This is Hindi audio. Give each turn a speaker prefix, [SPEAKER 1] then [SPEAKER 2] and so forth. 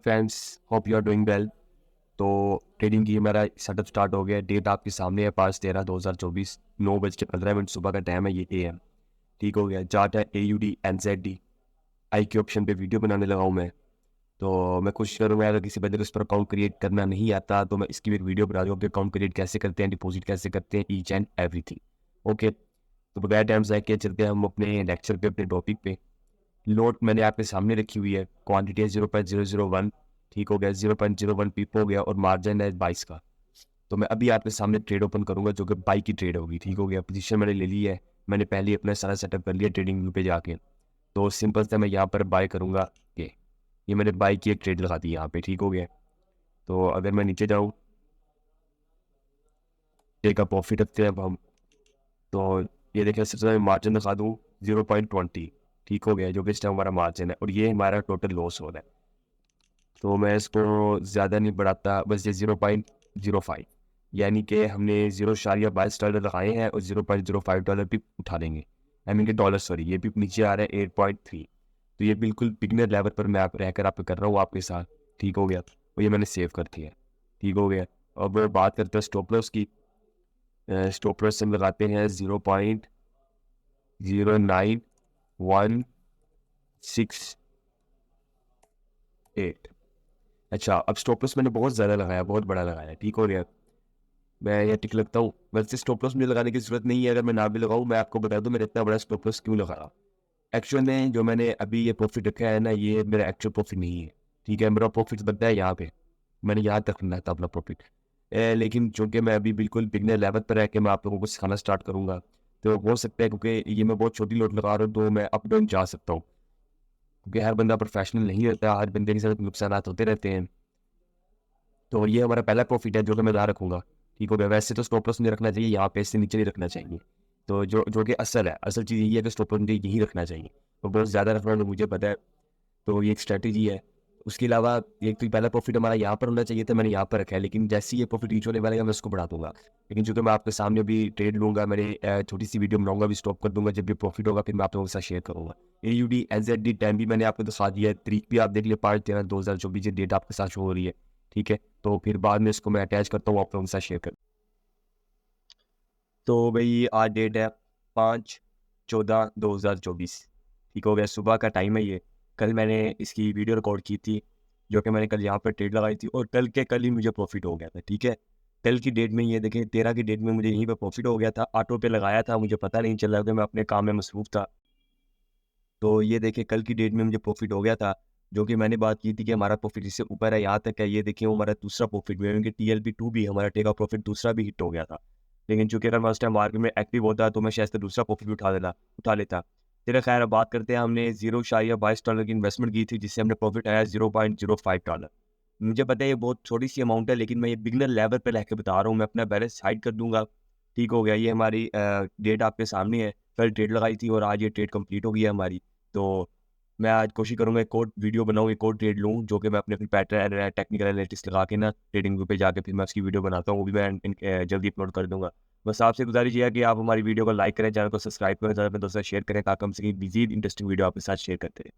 [SPEAKER 1] Friends, hope you are doing well. तो ट्रेडिंग की हमारा सेटअप स्टार्ट हो गया। डेट आपके सामने है 5/13/2024, 9:15 सुबह का टाइम है, ये AM। ठीक हो गया। चार्ट है AUD NZD। आई के ऑप्शन पे वीडियो बनाने लगा हूँ मैं। तो मैं कोशिश करूँगा, अगर किसी बंदे को इस पर अकाउंट क्रिएट करना नहीं आता तो मैं इसकी भी एक वीडियो बना दूँ कि अकाउंट क्रिएट कैसे करते हैं, डिपॉजिट कैसे करते हैं, ईच एंड एवरीथिंग। ओके, तो बगैर टाइम ज़ाया किए चलते हैं हम अपने लेक्चर पे, अपने टॉपिक पे। लोड मैंने आपके सामने रखी हुई है, क्वांटिटी है 0.001। ठीक हो गया, 0.01 पीप हो गया और मार्जिन है 22 का। तो मैं अभी आपके सामने ट्रेड ओपन करूंगा जो कि बाई की ट्रेड होगी। ठीक हो गया, पोजीशन मैंने ले ली है, मैंने पहले अपना सारा सेटअप कर लिया ट्रेडिंग व्यू पे जाके। तो सिंपल से मैं यहाँ पर बाय करूंगा। ये मैंने बाई की एक ट्रेड लगा दी यहाँ पे। ठीक हो गया, तो अगर मैं नीचे जाऊँ, एक का प्रॉफिट रखते हैं अब हम। तो ये देखिए, सबसे पहले मार्जिन दिखा दूँ 0.20। ठीक हो गया, जो कि इस टाइम हमारा मार्जिन है और ये हमारा टोटल लॉस हो रहा है। तो मैं इसको ज़्यादा नहीं बढ़ाता, बस ये 0.05, यानी कि हमने $0.22 लगाए हैं और $0.05 भी उठा लेंगे। आई मीन कि डॉलर, सॉरी, ये भी नीचे आ रहा है 8.3। तो ये बिल्कुल बिगनर लेवल पर मैं रहकर आप कर रहा हूँ आपके साथ। ठीक हो गया, और ये मैंने सेव कर दिया। ठीक हो गया। अब बात करते हैं स्टॉप लॉस की। स्टॉप लॉस हम लगाते हैं 0.09168। अच्छा, अब स्टॉप लॉस मैंने बहुत ज़्यादा लगाया, बहुत बड़ा लगाया। ठीक हो गया, मैं ये टिक लगता हूँ। वैसे स्टॉप लॉस मुझे लगाने की ज़रूरत नहीं है, अगर मैं ना भी लगाऊँ। मैं आपको बता दूँ मैंने इतना बड़ा स्टॉप लॉस क्यों लगाया। एक्चुअल में जो मैंने अभी ये प्रॉफिट रखा है ना, ये मेरा एक्चुअल प्रॉफिट नहीं है। ठीक है, मेरा प्रॉफिट बनता है यहाँ पे, मैंने यहाँ तक रखना था अपना प्रॉफिट। लेकिन चूँकि मैं अभी बिल्कुल बिगनर लेवल पर है कि मैं आप लोगों को सिखाना स्टार्ट करूँगा, तो हो सकता है क्योंकि ये मैं बहुत छोटी लोट लगा रहा हूँ तो मैं अप डाउन जा सकता हूँ, क्योंकि हर बंदा प्रोफेशनल नहीं रहता, हर बंदे के साथ नुकसान होते रहते हैं। तो ये हमारा पहला प्रॉफिट है जो कि मैं यहाँ रखूँगा। ठीक हो गया। वैसे तो स्टॉप लॉस मुझे रखना चाहिए यहाँ पे, इससे नीचे नहीं रखना चाहिए। तो जो जो कि असल है, असल चीज़ यही है कि स्टॉप लॉस मुझे यही रखना चाहिए। तो बहुत ज़्यादा रखना तो मुझे पता है, तो ये एक स्ट्रैटेजी है। उसके अलावा एक तो पहला प्रॉफिट हमारा यहाँ पर होना चाहिए था, मैंने यहाँ पर रखा है, लेकिन जैसे ही ये प्रॉफिट रीच होने वाला है मैं उसको बढ़ा दूंगा। लेकिन चूंकि मैं आपके सामने भी ट्रेड लूंगा, मैंने छोटी सी वीडियो बनाऊंगा, भी स्टॉप कर दूंगा, जब भी प्रॉफिट होगा फिर मैं आप लोगों के साथ शेयर करूंगा। AUD NZD टाइम भी मैंने आपको दिखा दिया है, तारीख भी आप देख लिया, 5/13/2024 डेट आपके साथ शो हो रही है। ठीक है, तो फिर बाद में इसको मैं अटैच करता हूँ, आप लोगों के साथ शेयर कर। तो भाई आज डेट है 5/14/2024। ठीक हो गया, सुबह का टाइम है ये। कल मैंने इसकी वीडियो रिकॉर्ड की थी, जो कि मैंने कल यहाँ पर ट्रेड लगाई थी, और कल के कल ही मुझे प्रॉफिट हो गया था। ठीक है, कल की डेट में ये देखें, 13 की डेट में मुझे यहीं पर प्रॉफिट हो गया था। ऑटो पे लगाया था, मुझे पता नहीं चला कि मैं अपने काम में मसरूफ़ था। तो ये देखिए, कल की डेट में मुझे प्रॉफिट हो गया था, जो कि मैंने बात की थी कि हमारा प्रॉफिट इससे ऊपर है, यहाँ तक है। ये देखिए, वो हमारा दूसरा प्रॉफिट भी है, क्योंकि TLB2 भी हमारा टेक ऑफ प्रॉफिट दूसरा भी हिट हो गया था। लेकिन चूंकि अगर मैं उस टाइम मार्केट में एक्टिव होता तो मैं शायद से दूसरा प्रॉफिट भी उठा लेता। चलिए खैर, अब बात करते हैं। हमने $0.22 की इन्वेस्टमेंट की थी, जिससे हमने प्रॉफिट आया $0.05। मुझे पता है ये बहुत छोटी सी अमाउंट है, लेकिन मैं ये बिगनर लेवल पर रह बता रहा हूँ। मैं अपना बैलेंस हाइड कर दूंगा। ठीक हो गया, ये हमारी डेट आपके सामने है। कल ट्रेड लगाई थी और आज ये ट्रेड कंप्लीट हो गई है हमारी। तो मैं आज कोशिश करूँगा एक और वीडियो बनाऊँ, एक और ट्रेड लूँ, जो कि मैं अपने पैटर्न टेक्निकल एनालिटिक्स लगा के ना ट्रेडिंग व्यू पे जाके फिर मैं उसकी वीडियो बनाता हूँ, वो भी मैं जल्दी अपलोड कर दूँगा। बस आपसे गुजारिश ये है कि आप हमारी वीडियो को लाइक करें, चैनल को सब्सक्राइब करें, ज़्यादा अपने दोस्तों से शेयर करें, ताकि हम से मज़ीद इंटरेस्टिंग वीडियो आपके साथ शेयर करते रहें।